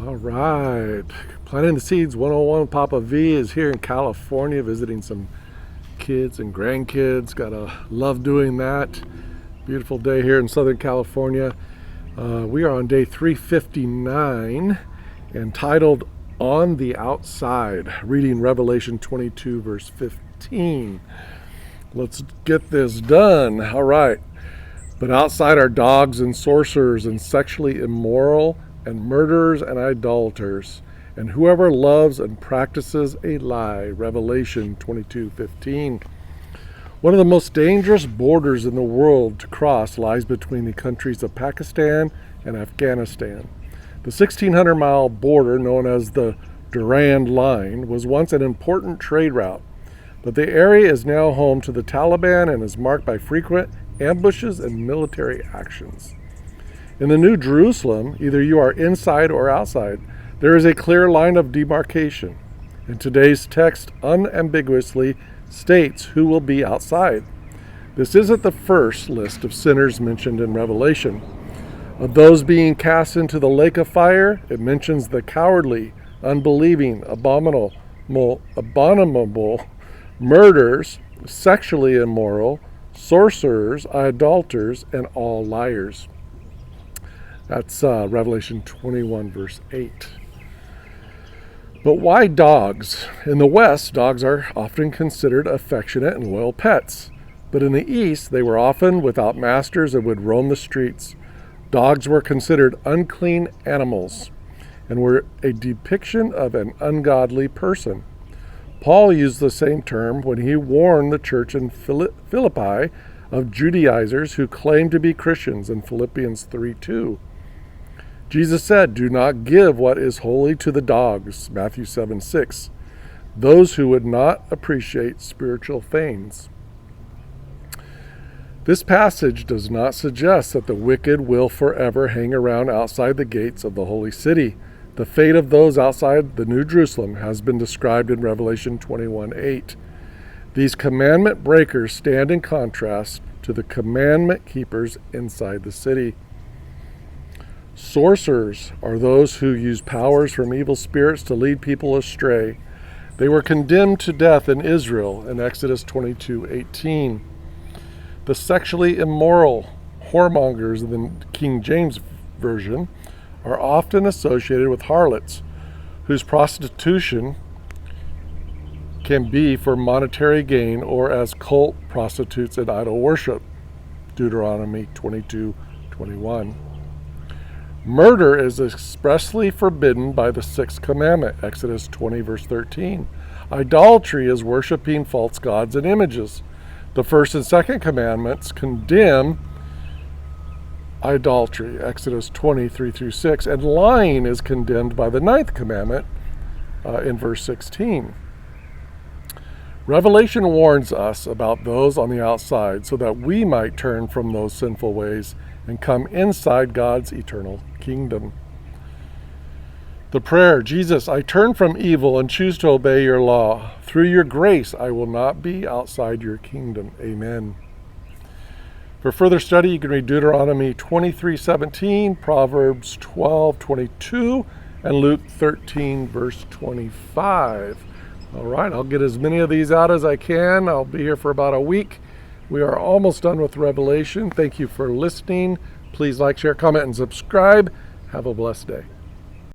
All right. Planting the Seeds 101. Papa V is here in California visiting some kids and grandkids. Gotta love doing that. Beautiful day here in Southern California. We are on day 359 and titled On the Outside, reading Revelation 22 verse 15. Let's get this done. All right. But outside are dogs and sorcerers and sexually immoral and murderers and idolaters, and whoever loves and practices a lie. Revelation 22:15. One of the most dangerous borders in the world to cross lies between the countries of Pakistan and Afghanistan. The 1,600-mile border, known as the Durand Line, was once an important trade route, but the area is now home to the Taliban and is marked by frequent ambushes and military actions. In the New Jerusalem, either you are inside or outside. There is a clear line of demarcation. And today's text unambiguously states who will be outside. This isn't the first list of sinners mentioned in Revelation. Of those being cast into the lake of fire, it mentions the cowardly, unbelieving, abominable, murderers, sexually immoral, sorcerers, idolaters, and all liars. That's Revelation 21, verse 8. But why dogs? In the West, dogs are often considered affectionate and loyal pets. But in the East, they were often without masters and would roam the streets. Dogs were considered unclean animals and were a depiction of an ungodly person. Paul used the same term when he warned the church in Philippi of Judaizers who claimed to be Christians in Philippians 3:2. Jesus said, "Do not give what is holy to the dogs," Matthew 7:6. Those who would not appreciate spiritual things. This passage does not suggest that the wicked will forever hang around outside the gates of the holy city. The fate of those outside the New Jerusalem has been described in Revelation 21:8. These commandment breakers stand in contrast to the commandment keepers inside the city. Sorcerers are those who use powers from evil spirits to lead people astray. They were condemned to death in Israel in Exodus 22:18. The sexually immoral whoremongers in the King James Version are often associated with harlots, whose prostitution can be for monetary gain or as cult prostitutes and idol worship. Deuteronomy 22:21. Murder is expressly forbidden by the sixth commandment, Exodus 20, verse 13. Idolatry is worshiping false gods and images. The first and second commandments condemn idolatry, Exodus 20:3-6, and lying is condemned by the ninth commandment in verse 16. Revelation warns us about those on the outside so that we might turn from those sinful ways and come inside God's eternal kingdom. The prayer, Jesus, I turn from evil and choose to obey your law. Through your grace, I will not be outside your kingdom. Amen. For further study, you can read Deuteronomy 23:17, Proverbs 12:22, and Luke 13, verse 25. All right, I'll get as many of these out as I can. I'll be here for about a week. We are almost done with Revelation. Thank you for listening. Please like, share, comment, and subscribe. Have a blessed day.